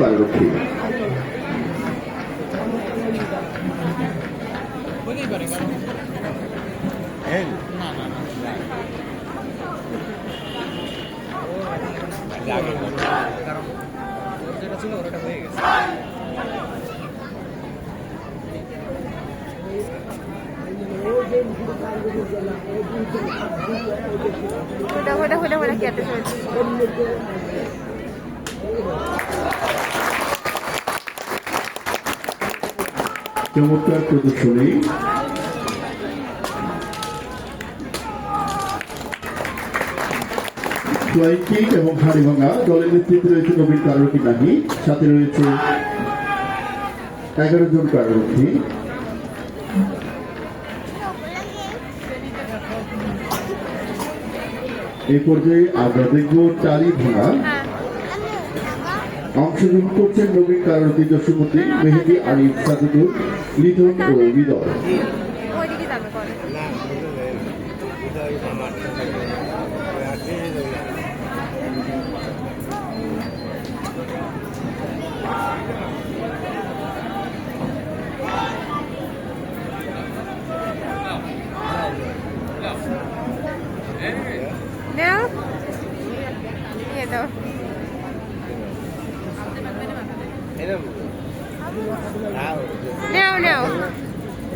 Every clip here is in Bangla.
কারারক্ষী। চমৎকার প্রদর্শনী। ফ্লাইং কিক এবং হাড়ি ভাঙা দলের নেতৃত্বে রয়েছে নবীন কারারক্ষী নাহি, সাথে রয়েছে 11 জন কারারক্ষী। এই পর্যায়ে আমরা দেখব টালি ভাঙা। অংশগ্রহণ করছেন নবীন কারারক্ষী জসীমুদ্দি, মেহেদী, আরিফ, সাদুদুল, লিটন ও হৃদয়।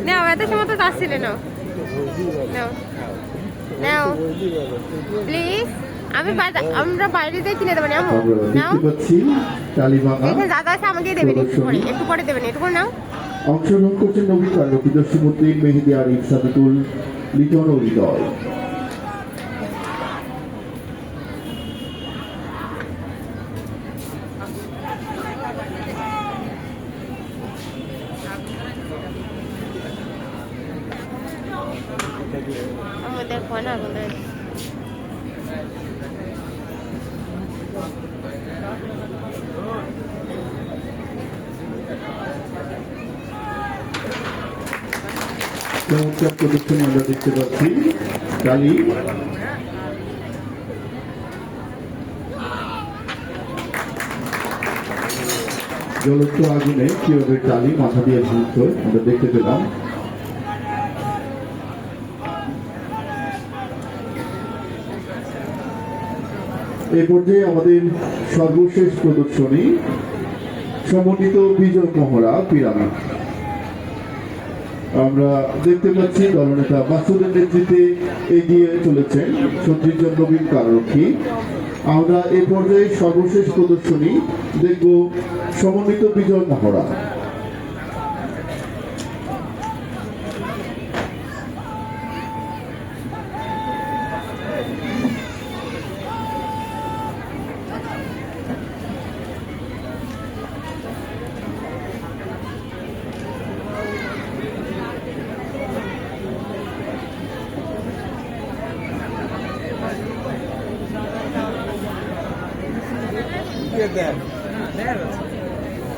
নাও এত সময় তো আসছিলে নাও নাও নাও প্লিজ। আমরা বাইরে দিয়ে কিনে দেবো। নাও নাও দাদা আছে আমাকে দেবেন, একটু পরে দেবেন, একটু নাও। অংশগ্রহণ করছেন নবীন কারারক্ষী জসীমুদ্দিন, মেহেদী, আরিফ, সাদুদুল, লিটন ও হৃদয়। আমাদের ফোন বলে চমৎকার প্রদর্শনী আমরা দেখতে পাচ্ছি। টালি জ্বলন্ত আগুনে কিভাবে টালি মাথা দিয়ে ঝুলত আমরা দেখতে পেলাম। এই পর্যায়ে আমাদের সর্বশেষ প্রদর্শনী সমন্বিত বিজয় মহড়া পিরামিড। আমরা দেখতে পাচ্ছি দলনেতা মাসুদের নেতৃত্বে এগিয়ে চলেছেন 36 জন নবীন কারারক্ষী। আমরা এই পর্যায়ে সর্বশেষ প্রদর্শনী দেখব সমন্বিত বিজয় মহড়া।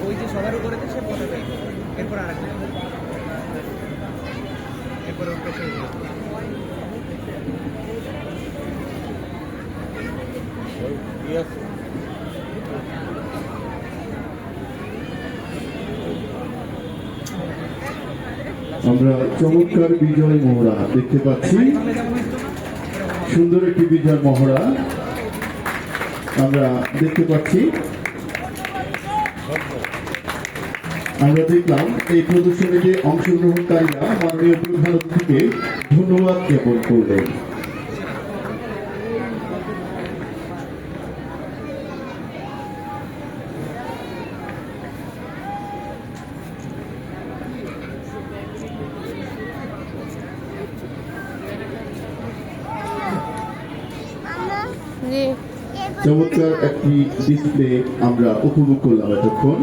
ওই যে সবার উপরে সে পড়াবে, এরপর আর এরপরে আমরা চমৎকার বিজয় মহড়া দেখতে পাচ্ছি। সুন্দর একটি বিজয় মহড়া আমরা দেখতে পাচ্ছি। আমরা দেখলাম এই প্রদর্শনীতে অংশগ্রহণকারীরা মাননীয় প্রধান অতিথিকে ধন্যবাদ জ্ঞাপন করলেন। চমৎকার একটি ডিসপ্লে আমরা উপভোগ করলাম এতক্ষণ।